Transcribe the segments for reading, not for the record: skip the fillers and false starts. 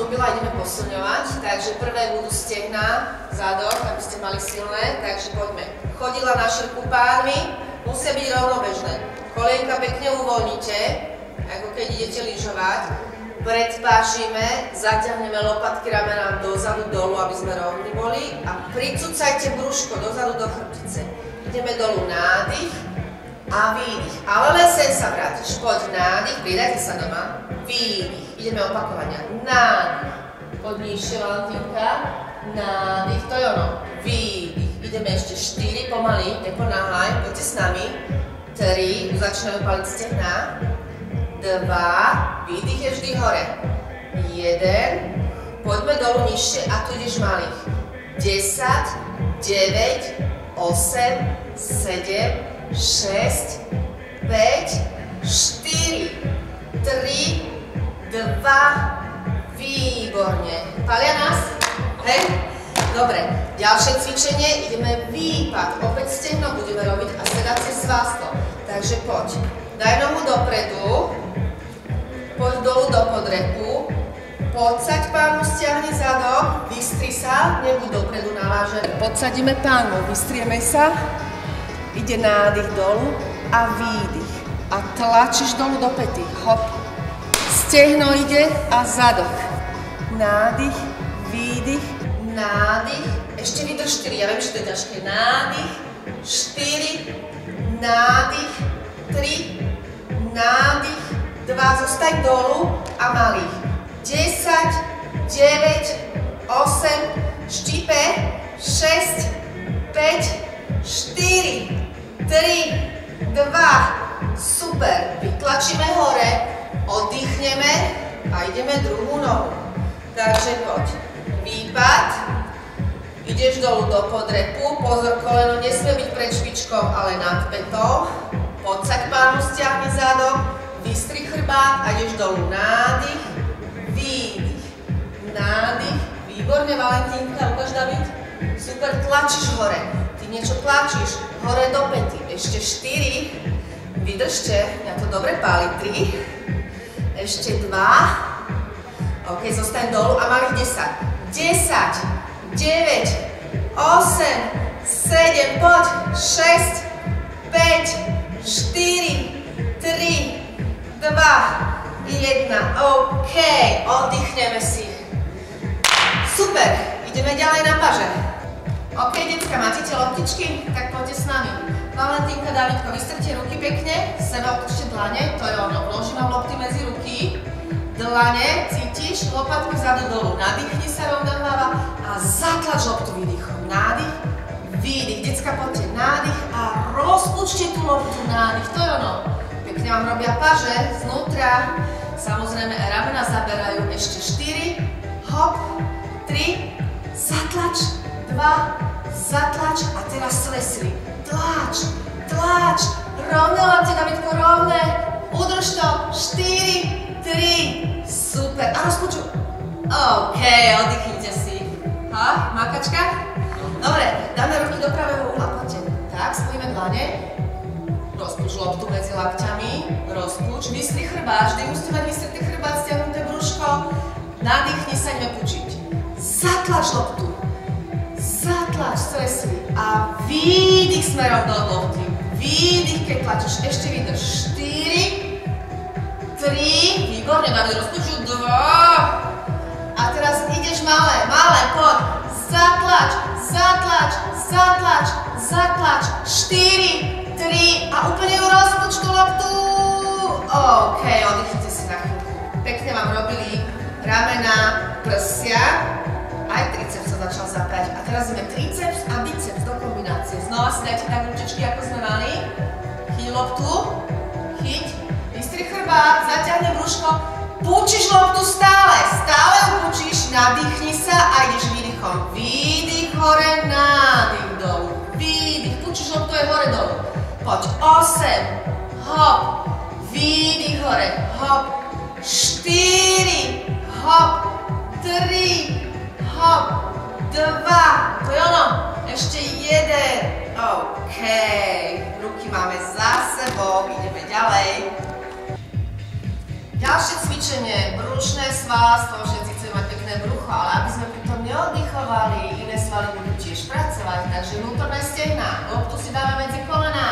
slúbila, ideme posilňovať, takže prvé budú stehná, zadok, aby ste mali silné, takže poďme. Chodidla na šírku pármi, musia byť rovnobežné. Kolienka pekne uvoľnite, ako keď idete lyžovať. Predpážime, zaťahneme lopatky ramenám dozadu, dolu, aby sme rovní boli a pricucajte brúško dozadu do chrbtice. Ideme dolu, nádych a výdych. Ale len sem sa vrátiš. Poď, nádych, pridajte sa doma. Výdych. Ideme opakovania. Nádych. Poď nižšie, Valentínka. Nádych, to je ono. Výdych. Ideme ešte 4, pomaly, neponáhaj, poďte s nami. 3, začíname paliť stehná. 2, výdych je vždy hore. 1, poďme dolu nižšie a tu ideš malých. 10, 9, 8, 7, 6, 5, 4, 3, 2, výborne. Palia nás? Hej? Dobre, ďalšie cvičenie, ideme výpad. Opäť stehno budeme robiť a sedacie svalstvo. Takže poď, daj nohu dopredu, poď dolu do podrepu, podsaď pánvu, stiahni zadok, vystri sa, nebuď dopredu nalážený. Podsadíme pánvu, vystrieme sa. Ide nádych dolu a výdych. A tlačíš dolu do pety. Hop. Stehno ide a zadok. Nádych, výdych, nádych. Ešte vydrž 4, ja viem, že to je ťažké. Nádych, 4, nádych, 3, nádych, 2, zostaň dolu a malých. 10, 9, 8, štípe, 6, 5, 4, 3, 2, super, vytlačíme hore, oddychneme a ideme druhú nohu. Takže poď, výpad, ideš dolu do podrepu, pozor, koleno nesmie byť pred špičkou, ale nad petou, podsaď pánvu, stiahni zadok, vystri chrbát a ideš dolu, nádych, výdych, nádych, výborne, Valentínka, ukáž David, super, tlačíš hore. Niečo tlačíš, hore do pety, ešte 4, vydržte, ja to dobre páli, 3, ešte 2, ok, zostaň dolu a malých 10, 9, 8, 7, poď, 6, 5, 4, 3, 2, 1, ok, oddychneme si. Super, ideme ďalej na paže. Ok, decka, máte tie loptičky? Tak poďte s nami. Valentínka, Davidko, vystrte ruky pekne, seba otočte dlane, to je ono, vložím vám lopty medzi ruky, dlane, cítiš, lopatky vzadu dolu, nadýchni sa rovná hlava a zatlač loptu výdychom, nádych, výdych, decka, poďte, nádych a rozpúčte tú loptu, nádych, to je ono. Pekne vám robia paže znútra, samozrejme ramena zaberajú, ešte 4, hop, 3, zatlač, 2, zatlač a teraz slesli. Tlač, tlač, rovné lopte, Davidko, rovné. Udrž to. 4, 3, super. A rozpočuj. OK, oddychnite si. Ha, makačka? Dobre, dáme ruky do pravého uhla, poďte. Tak, spojíme dlane. Rozpúč loptu medzi lakťami. Rozpúč, vystri chrbát. Vždy musíte mať vystretý chrbát, stiahnuté brúško. Nadýchni sa, ideme pučiť. Zatlač loptu. Zatlač, stresli a výdych smerom do lopty. Výdych, keď tlačíš, ešte vydrž. 4, 3, výborne, David, rozpočuj 2. A teraz ideš malé, poď. Zatlač, zatlač, zatlač, zatlač. 4, 3 a úplne ju rozpoč tú loptu. OK, oddychnite si na chvíľku. Pekne vám robili ramena, prsia. Aj triceps sa začal zapájať. A teraz ideme triceps a biceps do kombinácie. Znova si dajte tak ručičky, ako sme mali. Chyť loptu. Chyť. Vystri chrbát, zaťahne brúško. Púčiš loptu stále. Stále ju púčiš. Nadýchni sa a ideš výdychom. Výdych hore, nádych dolu. Výdych. Púčiš loptu aj hore dolu. Poď. 8. Hop. Výdych hore. Hop. 4. Hop. 3. Hop, 2, to je ono, ešte 1, OK, ruky máme za sebou, ideme ďalej. Ďalšie cvičenie, brušné svalstvo, všetci chceme mať pekné následné brucho, ale aby sme pritom neoddychovali, iné svaly budú tiež pracovať, takže vnútorné stehná, loptu si dáme medzi kolená,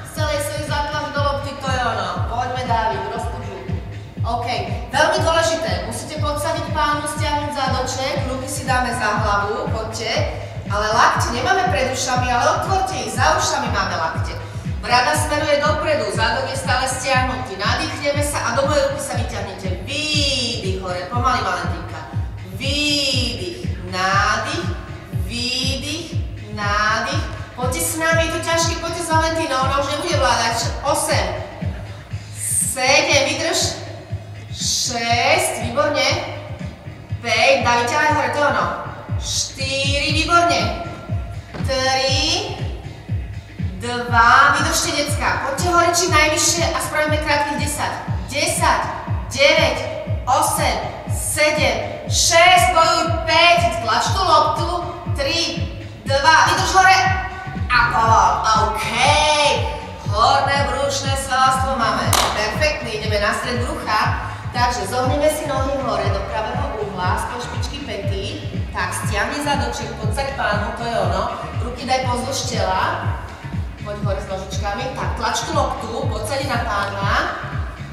z celej svojej zatlač do lopty, to je ono, poďme Dávid, rozpočuj. OK, veľmi dôležité, musíte podsadiť pánu, stiahnuť zádoček, ruky si dáme za hlavu, poďte, ale lakte nemáme pred ušami, ale otvorte ich, za ušami máme lakte. Brada smeruje dopredu, zádok je stále stiahnutý, nadýchneme sa a do mojej ruky sa vyťahnete. Výdych hore, pomaly Valentínka. Výdych, nádych, výdych, nádych. Poďte s nami, je to ťažké, poďte s Valentínou, ona už nebude vládať. 8, 7, vydrž. 6, výborne. 5, David, ťahaj hore, to je ono. 4, výborne. 3, 2, vydržte decka, poďte hore čím najvyššie a spravíme krátkych 10, 10, 9, 8, 7, 6, bojuj 5, tlač tú loptu, 3, 2, vydrž hore a povol, OK, horné brušné svalstvo máme, perfektný, ideme na stred brucha, takže zohneme si nohy hore do pravého uhla, spod špičky päty, tak stiahni zádoček, podsaď pánu, to je ono, ruky daj pozdĺž tela, poď hore s nožičkami, tak tlač tú loptu, podsadi na pána,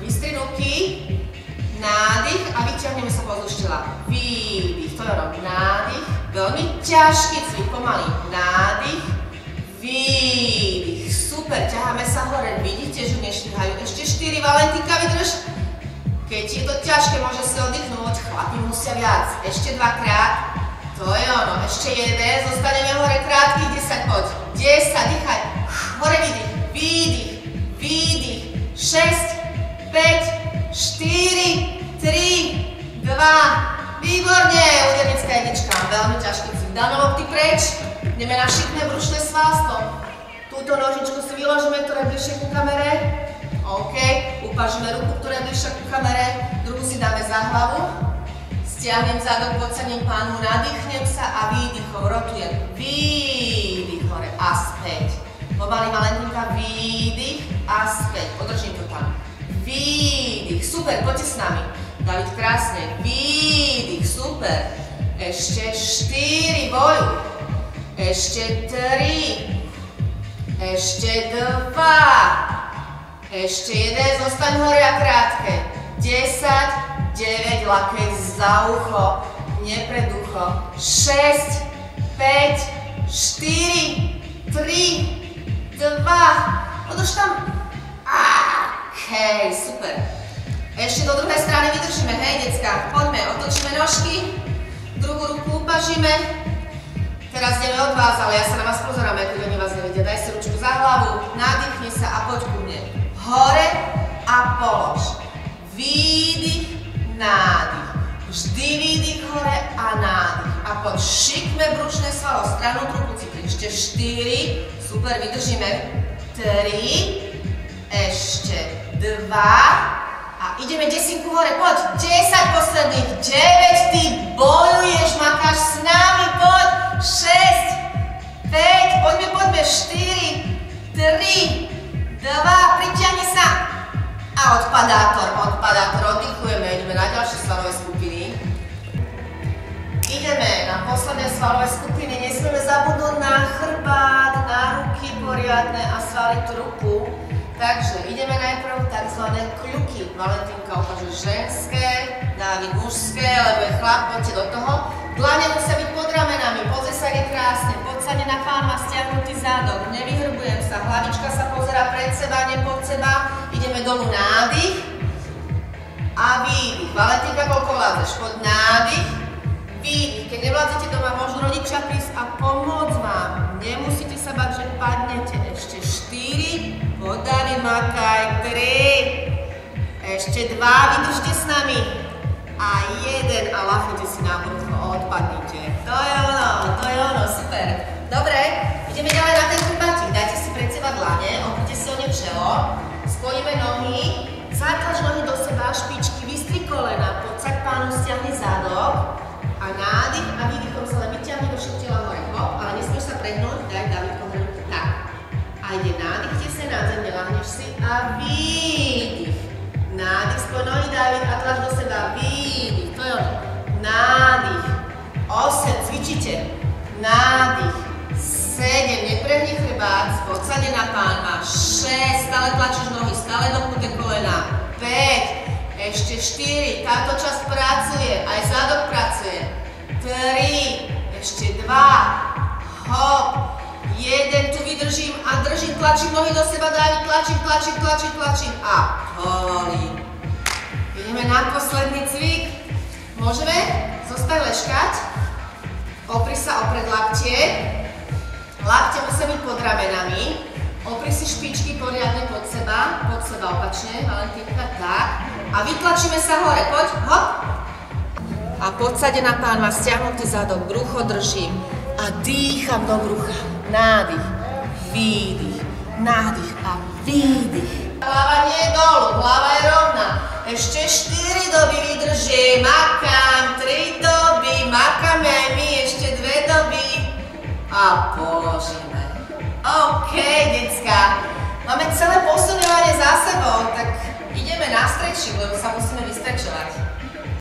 vystri ruky, nádych a vyťahneme sa pozdĺž tela. Výdych, to je ono, nádych, veľmi ťažký cvik, pomaly, nádych, výdych, super, ťaháme sa hore, vidíte, že neštíhajú, ešte 4, Valentínka, vydrž, keď je to ťažké, môže si oddychnúť, chlapi musia viac, ešte 2-krát, to je ono, ešte 1, zostaneme hore krátkych 10, poď, 10, dýchaj, hore výdych, výdych, výdych, 6, 5, 4, 3, 2, výborne, údernická jednička, veľmi ťažký cvik, dáme lopty preč, ideme na šikmé brušné svalstvo, túto nožičku si vyložíme, ktorá je bližšie ku kamere, OK, upážime ruku, ktorá je bližšia ku kamere, druhú si dáme za hlavu, stiahnem zádok, podsadím pánu, nadýchnem sa a výdychom rotujem, výdych hore a späť. Pomaly Valentínka, výdych a späť. Podržím to tam. Výdych, super, poďte s nami. David, krásne. Výdych, super. Ešte 4, bojuj. Ešte 3. Ešte 2. Ešte 1, zostaň hore a krátke. 10, 9, lakej za ucho, nie pred ucho. 6, 5, 4, 3, 2, podrž tam. OK, super. Ešte do druhej strany vydržíme, hej decka, poďme, otočíme nožky, druhú ruku upažíme. Teraz ideme od vás, ale ja sa na vás pozerám, keď oni vás nevidia. Daj si ručku za hlavu, nadýchni sa a poď ku mne. Hore a polož. Výdych, nádych. Vždy výdych hore a nádych. A poď šikme brušné svalo, stranu trupu cíti. Ešte 4, super, vydržíme. 3, ešte 2 a ideme desinku hore, poď. 10 posledných, 9, ty bojuješ, makáš s nami, poď. 6, 5, poďme, 4, 3, 2, pritiahni sa. A odpadátor, oddychujeme, ideme na ďalšie svalové skupiny. Ideme na posledné svalové skupiny, nesmieme zabudnúť na chrbát, na ruky poriadne a svaly trupu. Takže ideme najprv tzv. Kľuky. Valentínka ukáže ženské, Dávid mužské, lebo je chlap, poďte do toho. Dlane musia byť pod ramenami, pozri sa, je krásne, podsane na pán má stiahnutý zádok, nevyhrbujem sa, hlavička sa pozerá pred seba, nie pod seba, ideme dolu, nádych a výdych. Valentínka, koľko vládzeš? Poď nádych, výdych. Keď nevládzete doma, môžu rodičia prísť a pomôcť vám. Nemusíte sa bať, že padnete. Ešte 4, poď Dávid, makaj, 3, ešte 2, vydržte s nami. A 1 a lachnite si na brucho, odpadnite. To je ono, super. Dobre, ideme ďalej na ten chrbátik. Dajte si pred seba dlane, opúte si o ne čelo, skloníme nohy, zatlač nohy do seba, špičky, vystri kolena, podsaď pánu, stiahni zádok a nádych a výdychom sa len vyťahni do všetkého tela hore. Hop, ale nesmieš sa prehnúť, daj Dávidko hore. Tak. A ide nádych, tesne na zem, neláhneš si a výdych. Nádych, spoj nohy, Dávid, a tlač do seba, výdych, to je ono. nádych, 8, cvičíte, nádych, 7, neprehni chrbát, podsadená pánva, 6, stále tlačíš nohy, stále dohnuté kolena, 5, ešte 4, táto časť pracuje, aj zadok pracuje, 3, ešte 2, hop, 1, tu vydržím a držím, tlačím nohy do seba, Dávid, tlačím a povolím. Ideme na posledný cvik. Môžeme zostať ležkať, opri sa opred laktie, lakte musia byť pod ramenami, opri si špičky poriadne pod seba opačne, Valentínka, tak. A vytlačíme sa hore, poď, hop. A podsadená pánva, stiahnutý zadok, brucho držím a dýcham do brucha. Nádych, výdych, nádych a výdych. Hlava nie je dolu, hlava je rovná. Ešte 4 doby vydržím, makám, 3 doby, makáme aj my, ešte 2 doby a položíme. OK, decka.